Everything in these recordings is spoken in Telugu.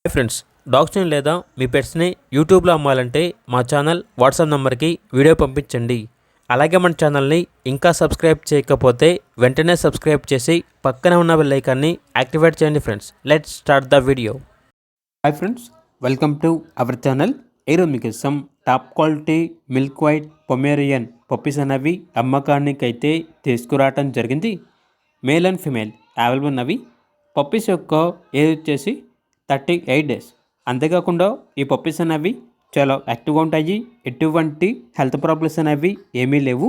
హాయ్ ఫ్రెండ్స్, డాగ్స్ని లేదా మీ పెట్స్ని యూట్యూబ్లో అమ్మాలంటే మా ఛానల్ వాట్సాప్ నెంబర్కి వీడియో పంపించండి. అలాగే మన ఛానల్ని ఇంకా సబ్స్క్రైబ్ చేయకపోతే వెంటనే సబ్స్క్రైబ్ చేసి పక్కనే ఉన్న బెల్ ఐకాన్ని యాక్టివేట్ చేయండి. Friends, let's start the video. Hi friends, welcome to our channel. ఈరోజు మీకోసం top quality milk white Pomeranian puppies అనేవి అమ్మకానికి అయితే తీసుకురావటం జరిగింది. మేల్ అండ్ ఫిమేల్ అవైలబుల్ ఉన్నవి. పప్పీస్ యొక్క ఏజ్ వచ్చేసి 38 డేస్. అంతేకాకుండా ఈ పప్పీస్ అనేవి చాలా యాక్టివ్గా ఉంటాయి. ఎటువంటి హెల్త్ ప్రాబ్లమ్స్ అనేవి ఏమీ లేవు.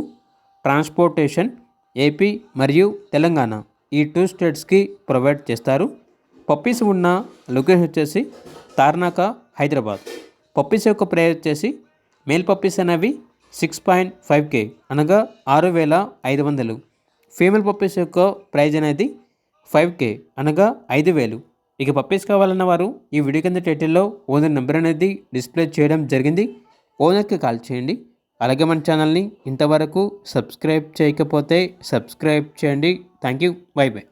ట్రాన్స్పోర్టేషన్ ఏపీ మరియు తెలంగాణ ఈ 2 స్టేట్స్కి ప్రొవైడ్ చేస్తారు. పప్పీస్ ఉన్న లొకేషన్ వచ్చేసి తార్నాక, హైదరాబాద్. పప్పీస్ యొక్క ప్రైస్ వచ్చేసి మేల్ పప్పీస్ అనేవి 6.5K అనగా 6,500. ఫీమేల్ పప్పీస్ యొక్క ప్రైజ్ అనేది 5K అనగా 5,000. ఇక పప్పీస్ కావాలన్న వారు ఈ వీడియో కింద టైటిల్లో ఓనర్ నెంబర్ అనేది డిస్ప్లే చేయడం జరిగింది. ఓనర్కి కాల్ చేయండి. అలాగే మన ఛానల్ని ఇంతవరకు సబ్స్క్రైబ్ చేయకపోతే సబ్స్క్రైబ్ చేయండి. Thank you. By by.